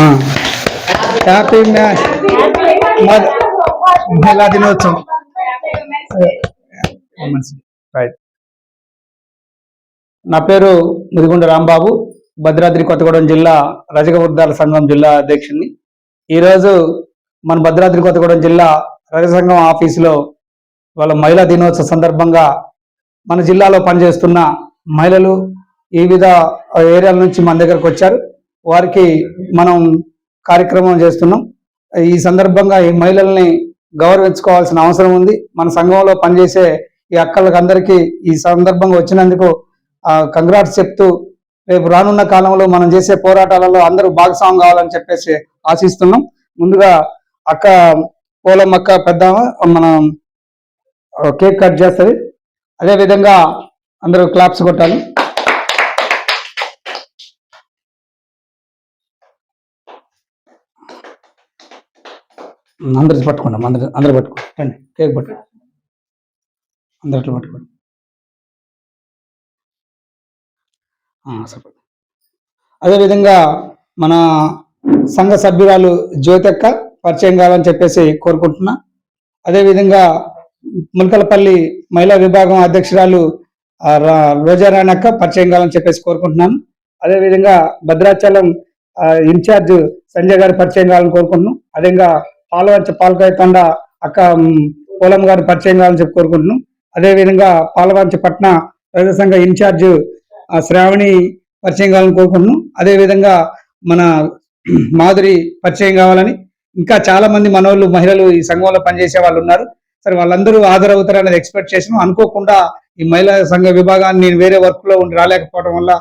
Happy మహిళా దినోత్సవం. నా పేరు ముదిగుండ రాంబాబు, భద్రాద్రి కొత్తగూడెం జిల్లా రజక వృద్ధాల సంఘం జిల్లా అధ్యక్షుడిని. ఈరోజు మన భద్రాద్రి కొత్తగూడెం జిల్లా రజక సంఘం ఆఫీసులో వాళ్ళ మహిళా దినోత్సవ సందర్భంగా మన జిల్లాలో పనిచేస్తున్న మహిళలు వివిధ ఏరియాల నుంచి మన దగ్గరకు వచ్చారు. వారికి మనం కార్యక్రమం చేస్తున్నాం. ఈ సందర్భంగా ఈ మహిళల్ని గౌరవించుకోవాల్సిన అవసరం ఉంది. మన సంఘంలో పనిచేసే ఈ అక్కలకు అందరికీ ఈ సందర్భంగా వచ్చినందుకు కంగ్రాట్స్ చెప్తూ రేపు రానున్న కాలంలో మనం చేసే పోరాటాలలో అందరూ భాగస్వామ్యం కావాలని చెప్పేసి ఆశిస్తున్నాం. ముందుగా అక్క పోలమ్మక్క పెద్ద మనం కేక్ కట్ చేస్తుంది. అదేవిధంగా అందరూ క్లాప్స్ కొట్టాలి. అందరు పట్టుకుంటాం, అందరూ పట్టుకోండి, కేక్ పట్టుకోండి, అందరిలో పట్టుకోండి. అదేవిధంగా మన సంఘ సభ్యురాలు జ్యోతక్క పరిచయం కావాలని చెప్పేసి కోరుకుంటున్నా. అదేవిధంగా ములకలపల్లి మహిళా విభాగం అధ్యక్షురాలు రోజారాణక్క పరిచయం కావాలని చెప్పేసి కోరుకుంటున్నాను. అదేవిధంగా భద్రాచలం ఇన్ఛార్జ్ సంజయ్ గారు పరిచయం కావాలని కోరుకుంటున్నాం. అదేవిధంగా పాలకాయ తండ అక్క పోలం గారు పరిచయం కావాలని చెప్పి కోరుకుంటున్నాం. అదేవిధంగా పాలవంచ పట్న రజక సంఘ ఇన్ఛార్జ్ శ్రావణి పరిచయం కావాలని కోరుకుంటున్నాం. అదేవిధంగా మన మాధురి పరిచయం కావాలని, ఇంకా చాలా మంది మనోళ్ళు మహిళలు ఈ సంఘంలో పనిచేసే వాళ్ళు ఉన్నారు. సరే, వాళ్ళందరూ హాజరవుతారు అనేది ఎక్స్పెక్ట్ చేసినాం. అనుకోకుండా ఈ మహిళా సంఘ విభాగాన్ని నేను వేరే వర్క్ లో ఉండి రాలేకపోవడం వల్ల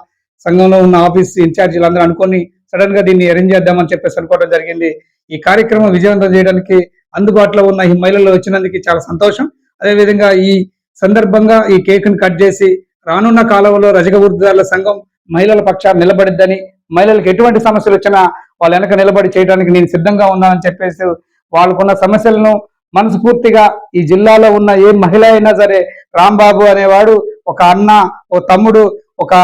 సంఘంలో ఉన్న ఆఫీస్ ఇన్ఛార్జీలు అందరూ అనుకొని సడన్ గా దీన్ని అరేంజ్ చేద్దామని చెప్పేసి అనుకోవడం జరిగింది. ఈ కార్యక్రమం విజయవంతం చేయడానికి అందుబాటులో ఉన్న ఈ మహిళలు వచ్చినందుకు చాలా సంతోషం. అదేవిధంగా ఈ సందర్భంగా ఈ కేక్ ని కట్ చేసి రానున్న కాలంలో రజక వృద్ధాల సంఘం మహిళల పక్షాన్ని నిలబడిద్దని, మహిళలకు ఎటువంటి సమస్యలు వచ్చినా వాళ్ళ వెనక నిలబడి చేయడానికి నేను సిద్ధంగా ఉన్నానని చెప్పేసి వాళ్ళకున్న సమస్యలను మనస్ఫూర్తిగా ఈ జిల్లాలో ఉన్న ఏ మహిళ అయినా సరే రాంబాబు అనేవాడు ఒక అన్న, ఓ తమ్ముడు, ఒక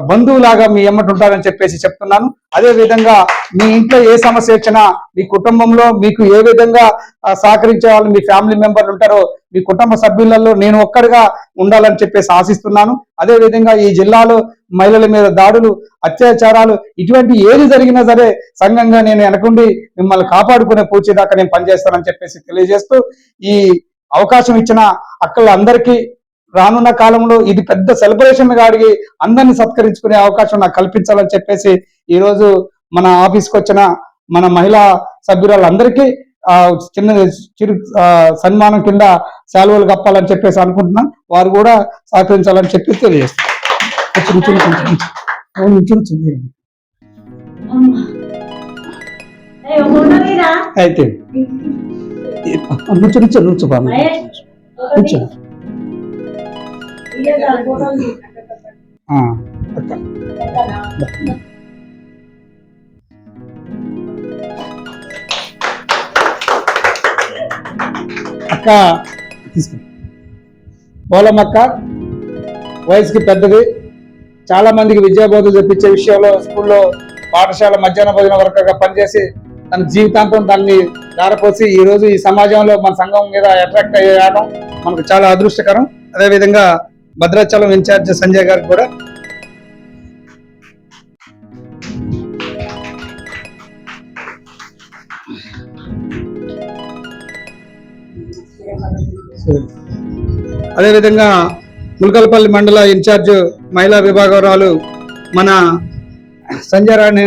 బంధువులాగా మీ ఎమ్మటి ఉంటారని చెప్పేసి చెప్తున్నాను. అదే విధంగా మీ ఇంట్లో ఏ సమస్య వచ్చినా మీ కుటుంబంలో మీకు ఏ విధంగా సహకరించే వాళ్ళు మీ ఫ్యామిలీ మెంబర్లు ఉంటారో మీ కుటుంబ సభ్యులలో నేను ఒక్కడిగా ఉండాలని చెప్పేసి ఆశిస్తున్నాను. అదే విధంగా ఈ జిల్లాలో మహిళల మీద దాడులు, అత్యాచారాలు ఇటువంటి ఏది జరిగినా సరే సంఘంగా నేను వెనకుండి మిమ్మల్ని కాపాడుకునే పూర్తిదాకా నేను పనిచేస్తానని చెప్పేసి తెలియజేస్తూ ఈ అవకాశం ఇచ్చిన అక్కలందరికీ రానున్న కాలంలో ఇది పెద్ద సెలబ్రేషన్ గా అడిగి అందరినీ సత్కరించుకునే అవకాశం నాకు కల్పించాలని చెప్పేసి ఈ రోజు మన ఆఫీస్కి వచ్చిన మన మహిళా సభ్యురాలందరికీ చిరు సన్మానం కింద శాలువలు కప్పాలని చెప్పేసి అనుకుంటున్నాను. వారు కూడా సహకరించాలని చెప్పి తెలియజేస్తాను. అయితే నుంచో అక్క తీసుకుంటా. పోలమ్మక్క వయసుకి పెద్దది, చాలా మందికి విద్యాబోధులు తెప్పించే విషయంలో స్కూల్లో పాఠశాల మధ్యాహ్న భోజన వర్కర్గా పనిచేసి తన జీవితాంతం దాన్ని దారపోసి ఈ రోజు ఈ సమాజంలో మన సంఘం మీద అట్రాక్ట్ అయ్యడం మనకు చాలా అదృష్టకరం. అదేవిధంగా భద్రాచలం ఇన్ఛార్జ్ సంజయ్ గారికి కూడా అదేవిధంగా ములకలపల్లి మండల ఇన్ఛార్జ్ మహిళా విభాగరాలు మన సంజయ్ రాణి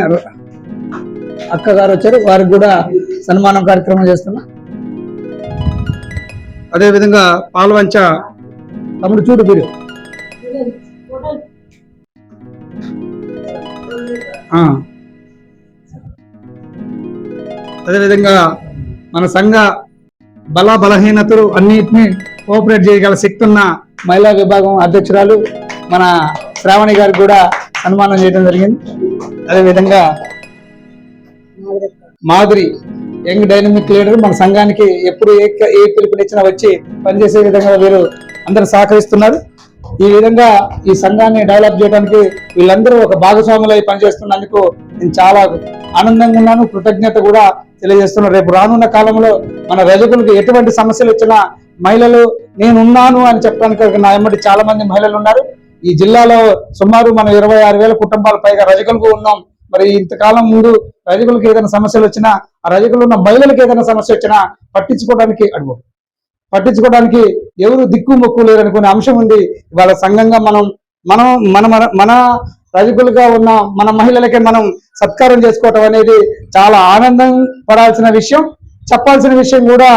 అక్క గారు వచ్చారు. వారికి కూడా సన్మానం కార్యక్రమం చేస్తున్నా. అదేవిధంగా పాల్వంచ తమ్ముడు చూడు మీరు అదేవిధంగా మన సంఘ బలహీనతలు అన్నిటినీ కోఆపరేట్ చేయగల శక్తి ఉన్న మహిళా విభాగం అధ్యక్షురాలు మన శ్రావణి గారికి కూడా సన్మానం చేయడం జరిగింది. అదేవిధంగా మాధురి యంగ్ డైనమిక్ లీడర్, మన సంఘానికి ఎప్పుడు ఏ పిలుపునిచ్చినా వచ్చి పనిచేసే విధంగా వీరు అందరూ సహకరిస్తున్నారు. ఈ విధంగా ఈ సంఘాన్ని డెవలప్ చేయడానికి వీళ్ళందరూ ఒక భాగస్వాములై పనిచేస్తున్నందుకు నేను చాలా ఆనందంగా ఉన్నాను, కృతజ్ఞత కూడా తెలియజేస్తున్నాను. రేపు రానున్న కాలంలో మన రజకులకు ఎటువంటి సమస్యలు వచ్చినా మహిళలు నేనున్నాను అని చెప్పడానికి నా ఎమ్మటి చాలా మంది మహిళలు ఉన్నారు. ఈ జిల్లాలో సుమారు మనం 26,000 కుటుంబాల పైగా రజకులకు ఉన్నాం. మరి ఇంతకాలం ముందు రజకులకు ఏదైనా సమస్యలు వచ్చినా, ఆ రజకులు ఉన్న మహిళలకు ఏదైనా సమస్య వచ్చినా పట్టించుకోవడానికి ఎవరు దిక్కు మొక్కు లేరనుకునే అంశం ఉంది. ఇవాళ సంఘంగా మనం మనం మన మన రజకులుగా ఉన్న మన మహిళలకే మనం సత్కారం చేసుకోవటం అనేది చాలా ఆనందం పడాల్సిన విషయం, చెప్పాల్సిన విషయం కూడా.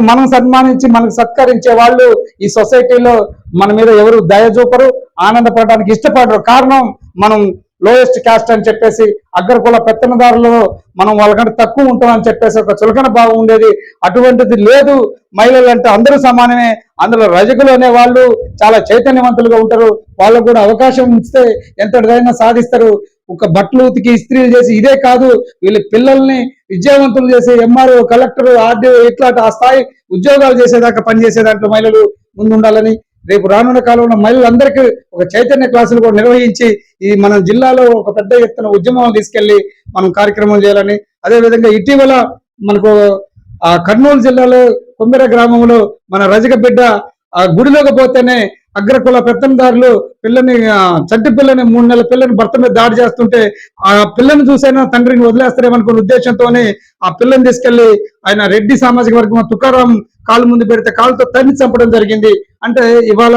మనం సన్మానించి మనకు సత్కరించే వాళ్ళు ఈ సొసైటీలో మన మీద ఎవరు దయ చూపరు, ఆనందపడడానికి ఇష్టపడరు. కారణం మనం లోయెస్ట్ క్యాస్ట్ అని చెప్పేసి, అగ్రకుల పెత్తనదారులు మనం వాళ్ళకంటే తక్కువ ఉంటామని చెప్పేసి ఒక చులకన భావం ఉండేది. అటువంటిది లేదు. మహిళలు అంటే అందరూ సమానమే. అందులో రజకులు అనే వాళ్ళు చాలా చైతన్యవంతులుగా ఉంటారు. వాళ్ళకు కూడా అవకాశం ఇస్తే ఎంతటిదైనా సాధిస్తారు. ఒక బట్టలు ఉతికి ఇస్త్రీలు చేసి ఇదే కాదు, వీళ్ళ పిల్లల్ని విద్యావంతులు చేసి ఎంఆర్ఓ, కలెక్టర్, ఆర్డీఓ ఇట్లా ఆ స్థాయి ఉద్యోగాలు చేసేదాకా పనిచేసే దాంట్లో మహిళలు ముందుండాలని, రేపు రానున్న కాలంలో మహిళలందరికీ ఒక చైతన్య క్లాసులు కూడా నిర్వహించి ఈ మన జిల్లాలో ఒక పెద్ద ఎత్తున ఉద్యమం తీసుకెళ్లి మనం కార్యక్రమం చేయాలని. అదేవిధంగా ఇటీవల మనకు ఆ కర్నూలు జిల్లాలో కొమ్మెర గ్రామంలో మన రజక బిడ్డ ఆ గుడిలోకి పోతేనే అగ్రకుల పెత్తందారులు పిల్లని చంటి పిల్లని 3 నెలల పిల్లని భర్త మీద దాడి చేస్తుంటే ఆ పిల్లని చూసైనా తండ్రిని వదిలేస్తారేమనుకున్న ఉద్దేశంతోనే ఆ పిల్లని తీసుకెళ్లి ఆయన రెడ్డి సామాజిక వర్గం తుకారాం కాలు ముందు పెడితే కాలుతో తన్ని చంపడం జరిగింది. అంటే ఇవాళ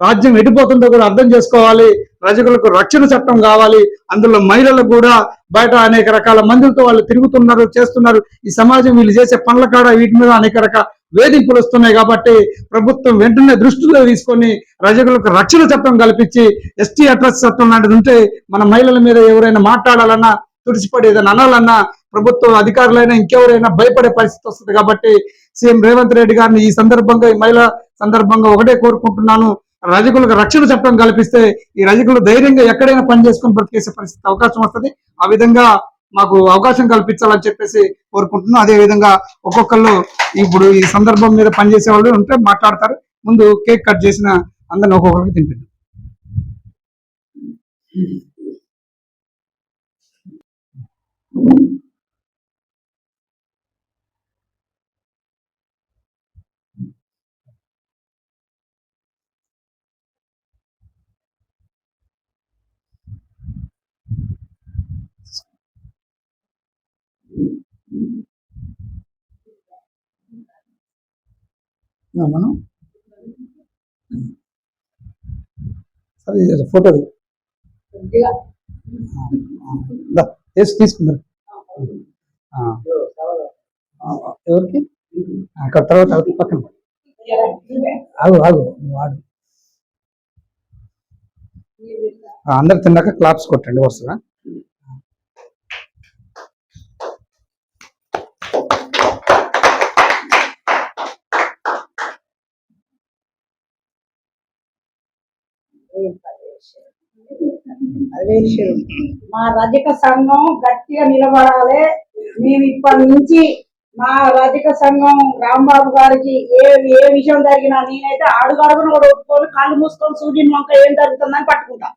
రాజ్యం ఎడిపోతుందో కూడా అర్థం చేసుకోవాలి. రజకులకు రక్షణ చట్టం కావాలి. అందులో మహిళలకు కూడా బయట అనేక రకాల మందులతో వాళ్ళు తిరుగుతున్నారు, చేస్తున్నారు. ఈ సమాజం వీళ్ళు చేసే పనుల కాడ వీటి మీద అనేక రకాల వేధింపులు వస్తున్నాయి. కాబట్టి ప్రభుత్వం వెంటనే దృష్టిలో తీసుకొని రజకులకు రక్షణ చట్టం కల్పించి ఎస్టీ అట్రస్ చట్టం లాంటిది ఉంటే మన మహిళల మీద ఎవరైనా మాట్లాడాలన్నా, తుడిచిపడి ఏదైనా అనాలన్నా ప్రభుత్వం అధికారులైనా ఇంకెవరైనా భయపడే పరిస్థితి వస్తుంది. కాబట్టి సీఎం రేవంత్ రెడ్డి గారిని ఈ సందర్భంగా, ఈ మహిళా సందర్భంగా ఒకటే కోరుకుంటున్నాను, రజకులకు రక్షణ చట్టం కల్పిస్తే ఈ రజకులు ధైర్యంగా ఎక్కడైనా పని చేసుకుని బ్రతికేసే పరిస్థితి అవకాశం వస్తుంది. ఆ విధంగా మాకు అవకాశం కల్పించాలని చెప్పేసి కోరుకుంటున్నాం. అదే విధంగా ఒక్కొక్కళ్ళు ఇప్పుడు ఈ సందర్భం మీద పనిచేసే వాళ్ళు ఉంటే మాట్లాడతారు. ముందు కేక్ కట్ చేసిన అందరిని ఒక్కొక్కరికి తింటుంది. మనం సరే ఫోటో వేసి తీసుకున్నారు ఎవరికి అక్కడ తర్వాత పక్కన ఆగు ఆగు వాడు అందరు తిన్నాక క్లాప్స్ కొట్టండి వరుసగా. మా రజక సంఘం గట్టిగా నిలబడాలి. మేము ఇప్పటి నుంచి మా రజక సంఘం రాంబాబు గారికి ఏ విషయం జరిగినా నేనైతే అడుగడుగును కూడా ఒప్పుకొని కళ్ళు మూసుకొని సూర్యుని వంక ఏం జరుగుతుందని పట్టుకుంటా.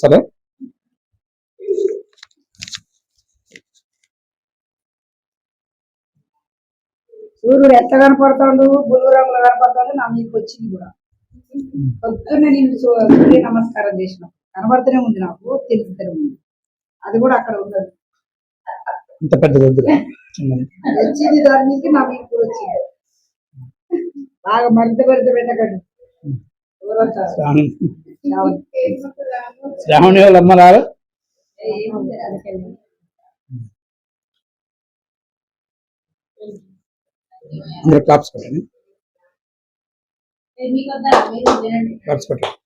సరే సూర్యుడు ఎట్లా కనపడతాడు, బులుగు రంగులో కనపడతాడు. నా మీకు వచ్చింది కూడా పొద్దున్నే నేను సూర్య నమస్కారం చేసిన కనబడుతూనే ఉంది, నాకు తెలుస్తూనే ఉంది. అది కూడా అక్కడ ఉండదు, ఇంత పెద్దది వచ్చింది. దాని నుంచి నా మీకు కూడా వచ్చింది. బాగా మరింత పెట్టకండి. శ్రావణి వాళ్ళ అమ్మ రాదు. క్లాప్స్ కొట్టండి, క్లాప్స్ కొట్టండి.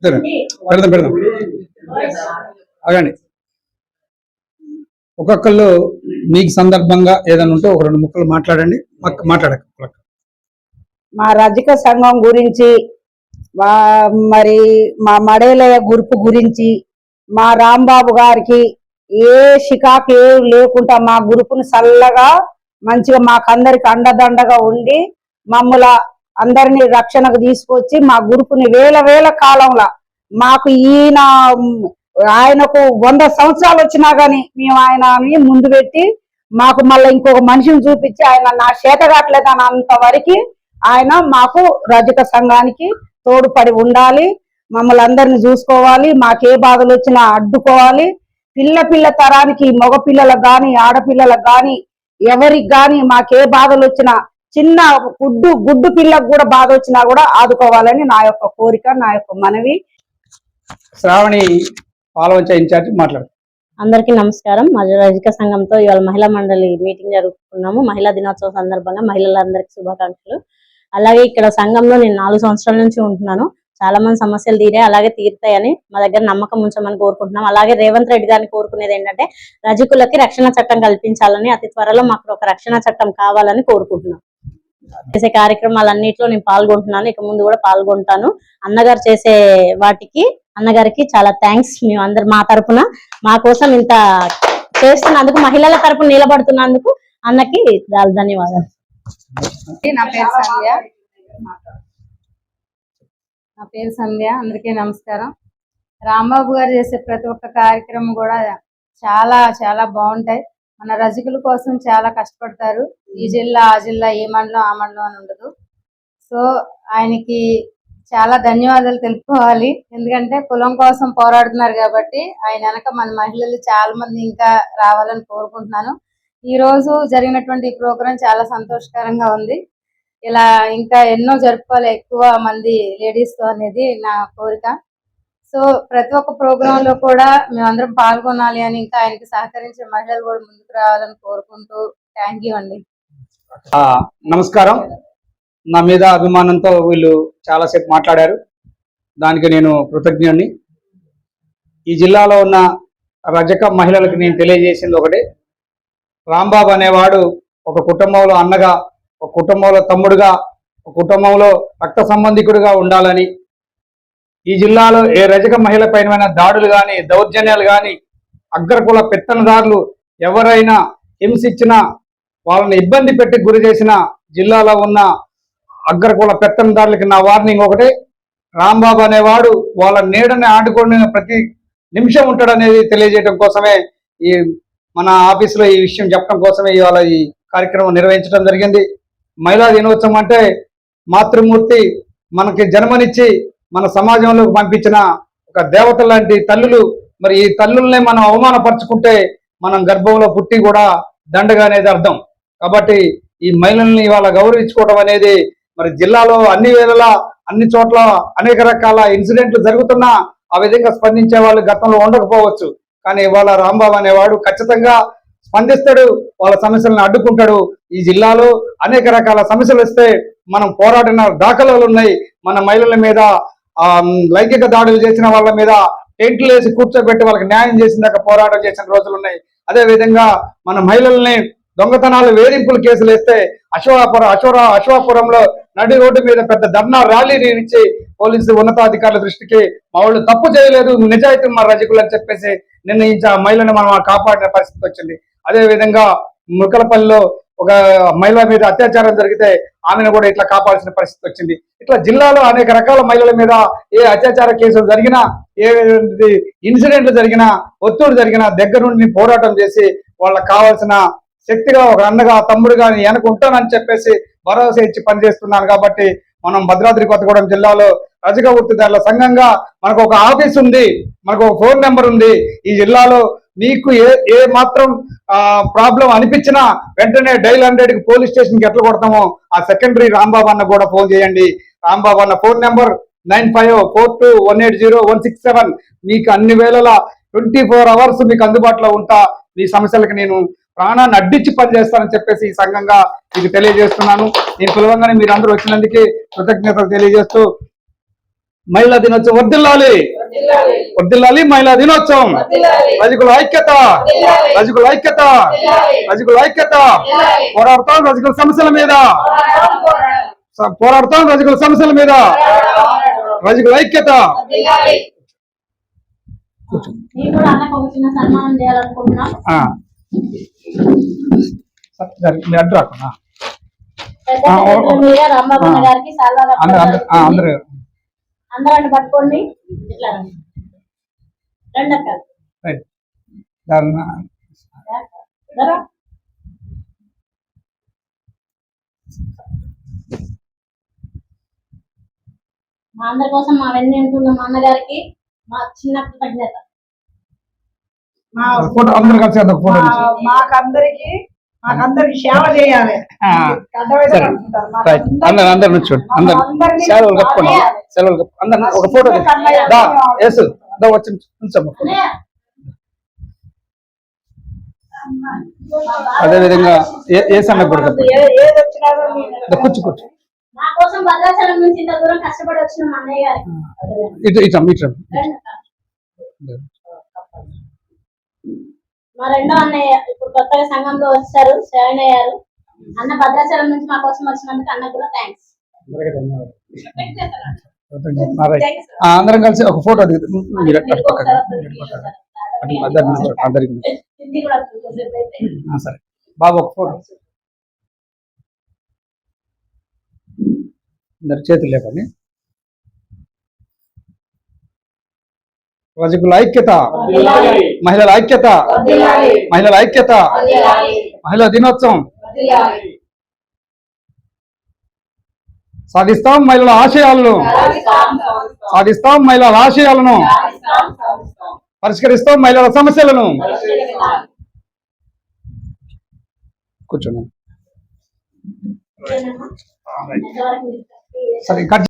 పెడదాం పెడదాం అగండి. ఒక్కొక్కళ్ళు మీకు సందర్భంగా ఏదైనా ఉంటే ఒక 2 ముక్కలు మాట్లాడండి. మాట్లాడక మా రజక సంఘం గురించి, మరి మా మడేలయ్య గ్రూప్ గురించి, మా రాంబాబు గారికి ఏ షికాకు ఏ లేకుండా మా గ్రూపును చల్లగా మంచిగా మాకందరికి అండదండగా ఉండి మమ్మల అందరినీ రక్షణకు తీసుకొచ్చి మా గురుకుని వేల వేల కాలంలో మాకు ఈయన ఆయనకు 100 సంవత్సరాలు వచ్చినా గానీ మేము ఆయనని ముందు పెట్టి మాకు మళ్ళీ ఇంకొక మనిషిని చూపించి ఆయన నా చేత కావట్లేదు అని అంతవరకు ఆయన మాకు రజక సంఘానికి తోడుపడి ఉండాలి, మమ్మల్ని అందరిని చూసుకోవాలి, మాకే బాధలు వచ్చినా అడ్డుకోవాలి. పిల్ల తరానికి మగ పిల్లలకు గాని ఆడపిల్లలకు గాని ఎవరికి గాని మాకే బాధలు వచ్చినా చిన్న గుడ్డు పిల్లకు కూడా బాధ వచ్చినా కూడా ఆదుకోవాలని నా యొక్క కోరిక, నా యొక్క మనవి. శ్రావణి పాలవంచ ఇన్ఛార్జ్ మాట్లాడు. అందరికీ నమస్కారం. మా రజక సంఘంతో ఇవాళ మహిళా మండలి మీటింగ్ జరుపుకున్నాము. మహిళా దినోత్సవం సందర్భంగా మహిళలందరికీ శుభాకాంక్షలు. అలాగే ఇక్కడ సంఘంలో నేను 4 సంవత్సరాల నుంచి ఉంటున్నాను. చాలా మంది సమస్యలు తీరే అలాగే తీరుతాయని మా దగ్గర నమ్మకం ఉంచమని కోరుకుంటున్నాం. అలాగే రేవంత్ రెడ్డి గారిని కోరుకునేది ఏంటంటే రజకులకి రక్షణ చట్టం కల్పించాలని, అతి త్వరలో మాకు ఒక రక్షణ చట్టం కావాలని కోరుకుంటున్నాం. చేసే కార్యక్రమాలన్నింటిలో నేను పాల్గొంటున్నాను, ఇక ముందు కూడా పాల్గొంటాను. అన్నగారు చేసే వాటికి అన్నగారికి చాలా థ్యాంక్స్. మేము అందరు మా తరపున మా కోసం ఇంత చేస్తున్నందుకు, మహిళల తరపున నిలబడుతున్నందుకు అన్నకి ధన్యవాదాలు. నా పేరు సంధ్య. అందరికీ నమస్కారం. రాంబాబు గారు చేసే ప్రతి ఒక్క కార్యక్రమం కూడా చాలా చాలా బాగుంటాయి. మన రజకుల కోసం చాలా కష్టపడతారు. ఈ జిల్లా ఆ జిల్లా, ఏ మండలం ఆ మండలం అని ఉండదు. సో ఆయనకి చాలా ధన్యవాదాలు తెలుపుకోవాలి. ఎందుకంటే కులం కోసం పోరాడుతున్నారు కాబట్టి ఆయన వెనక మన మహిళలు చాలా మంది ఇంకా రావాలని కోరుకుంటున్నాను. ఈ రోజు జరిగినటువంటి ఈ ప్రోగ్రాం చాలా సంతోషకరంగా ఉంది. ఇలా ఇంకా ఎన్నో జరుపుకోవాలి ఎక్కువ మంది లేడీస్ తో అనేది నా కోరిక. సో ప్రతి ఒక్క ప్రోగ్రామ్ లో కూడా మేమందరం పాల్గొనాలి అని, ఇంకా ఆయనకి సహకరించే మహిళలు కూడా ముందుకు రావాలని కోరుకుంటూ థ్యాంక్ యూ అండి. నమస్కారం. నా మీద అభిమానంతో వీళ్ళు చాలాసేపు మాట్లాడారు, దానికి నేను కృతజ్ఞుడిని. ఈ జిల్లాలో ఉన్న రజక మహిళలకు నేను తెలియజేసింది ఒకటి, రాంబాబు అనేవాడు ఒక కుటుంబంలో అన్నగా, ఒక కుటుంబంలో తమ్ముడుగా, ఒక కుటుంబంలో రక్త సంబంధికుడిగా ఉండాలని, ఈ జిల్లాలో ఏ రజక మహిళ పైన దాడులు కానీ, దౌర్జన్యాలు కానీ, అగ్రకుల పెత్తనదారులు ఎవరైనా హింసించినా, వాళ్ళని ఇబ్బంది పెట్టి గురి చేసిన జిల్లాలో ఉన్న అగ్రకుల పెత్తనదారులకి నా వార్నింగ్ ఒకటే, రాంబాబు అనేవాడు వాళ్ళ నీడని ఆడుకొని ప్రతి నిమిషం ఉంటాడనేది తెలియజేయడం కోసమే ఈ మన ఆఫీసులో ఈ విషయం చెప్పడం కోసమే ఇవాళ ఈ కార్యక్రమం నిర్వహించడం జరిగింది. మహిళా దినోత్సవం అంటే మాతృమూర్తి మనకి జన్మనిచ్చి మన సమాజంలోకి పంపించిన ఒక దేవత లాంటి తల్లులు. మరి ఈ తల్లుల్ని మనం అవమానపరుచుకుంటే మనం గర్భంలో పుట్టి కూడా దండగా అనేది అర్థం. కాబట్టి ఈ మహిళల్ని ఇవాళ గౌరవించుకోవడం అనేది మరి జిల్లాలో అన్ని వేళలా అన్ని చోట్ల అనేక రకాల ఇన్సిడెంట్లు జరుగుతున్నా ఆ విధంగా స్పందించే వాళ్ళు గతంలో ఉండకపోవచ్చు. కానీ ఇవాళ రాంబాబు అనేవాడు ఖచ్చితంగా స్పందిస్తాడు, వాళ్ళ సమస్యలను అడ్డుకుంటాడు. ఈ జిల్లాలో అనేక రకాల సమస్యలు వస్తే మనం పోరాడిన దాఖలాలు ఉన్నాయి. మన మహిళల మీద లైంగిక దాడులు చేసిన వాళ్ళ మీద టెంట్లు వేసి కూర్చోబెట్టి వాళ్ళకి న్యాయం చేసిన దాకా పోరాటం చేసిన రోజులు ఉన్నాయి. అదే విధంగా మన మహిళల్ని దొంగతనాలు వేధింపులు కేసులు వేస్తే అశ్వాపురంలో నడి రోడ్డు మీద పెద్ద ధర్నా ర్యాలీని ఇచ్చి పోలీసు ఉన్నతాధికారుల దృష్టికి మా వాళ్ళు తప్పు చేయలేదు, నిజాయితీ మా రజకులు అని చెప్పేసి నిర్ణయించి ఆ మహిళను మనం కాపాడిన పరిస్థితి వచ్చింది. అదే విధంగా ముక్కలపల్లిలో ఒక మహిళ మీద అత్యాచారం జరిగితే ఆమెను కూడా ఇట్లా కాపాడాల్సిన పరిస్థితి వచ్చింది. ఇట్లా జిల్లాలో అనేక రకాల మహిళల మీద ఏ అత్యాచార కేసులు జరిగినా, ఏ ఇన్సిడెంట్లు జరిగినా, ఒత్తిడి జరిగినా దగ్గర నుండి పోరాటం చేసి వాళ్ళకి కావాల్సిన శక్తిగా ఒక అన్నగా తమ్ముడుగా వెనక ఉంటానని చెప్పేసి భరోసా ఇచ్చి పనిచేస్తున్నాను. కాబట్టి మనం భద్రాద్రి కొత్తగూడెం జిల్లాలో రజక వృత్తిదారుల సంఘంగా మనకు ఒక ఆఫీస్ ఉంది, మనకు ఒక ఫోన్ నెంబర్ ఉంది. ఈ జిల్లాలో మీకు ఏ మాత్రం ప్రాబ్లం అనిపించినా వెంటనే డైల్ 100కి పోలీస్ స్టేషన్కి ఎట్లా కొడతామో ఆ సెకండరీ రాంబాబు అన్న కూడా ఫోన్ చేయండి. రాంబాబు అన్న ఫోన్ నెంబర్ 9542180167. మీకు అన్ని వేళలా 24 hours మీకు అందుబాటులో ఉంటా. మీ సమస్యలకు నేను ప్రాణాన్ని అడ్డించి పనిచేస్తానని చెప్పేసి ఈ సంఘంగా మీకు తెలియజేస్తున్నాను. నేను పిలవంగానే మీరు అందరూ వచ్చినందుకే కృతజ్ఞతలు తెలియజేస్తూ మహిళా దినోత్సవం వర్ధిల్లాలి, వర్ధిల్లాలి మహిళా దినోత్సవం. రజకుల ఐక్యత, రజకుల ఐక్యత, రజకుల ఐక్యత. పోరాడతాం రజకుల సమస్యల మీద, పోరాడతాం రజకుల సమస్యల మీద. రజకుల ఐక్యత. నేను కూడా అన్నకు ఒక చిన్న సన్మానం చేయాలనుకుంటున్నాను. మీ అడ్డు రాకున్నా పెద్ద ఆ, చేతుల మీద రాంబాబు అన్న ఆ. గారికి చాలా అందరూ అందరూ పట్టుకోండి ఇట్లా రండి. రండి అక్క రైట్ దాని రా. మా అందరి కోసం మా వెన్నంటున్న మా అన్నగారికి మా చిన్న కృతజ్ఞత. మా ఫోటో అందరూ కలిసి ఒక ఫోటో మాకందరికి సేవ చేయాలి అర్థమైతే సరే. అనుకుంటారు. రైట్ అందరు నుంచోండి అందరు అందరినీ సెలవులు కప్పుకోండి చేయాలి. సెలవులు కప్పు అందరు ఒక ఫోటో దా యేసు దా వచ్చి ఉంచమ్మా ఫోటో. అదే విధంగా ఏ సన్నకు కూడా కప్పు ఏది వచ్చినా కూర్చు కూర్చు మా కోసం భద్రాచలం నుంచి ఇంత దూరం కష్టపడి వచ్చిన మా అన్నయ్య గారికి ఇటు ఇటు రండి అక్క. మా రెండో అన్నయ్య ఇప్పుడు కొత్తగా సంఘంలో వచ్చారు, జాయిన్ అయ్యారు. అన్న భద్రాచలం నుంచి మా కోసం వచ్చినందుకు అన్న కూడా థ్యాంక్స్. అందరం కలిసి ఒక ఫోటో మీరు అటు పక్కన అందరికి సరే బాబు ఒక ఫోటో అందరు చేతులు లేపండి. రజకుల ఐక్యత, మహిళల ఐక్యత, మహిళల ఐక్యత, మహిళా దినోత్సవం సాధిస్తాం మహిళల ఆశయాలను, సాధిస్తాం మహిళల ఆశయాలను, పరిష్కరిస్తాం మహిళల సమస్యలను. కూర్చోండి సరే కట్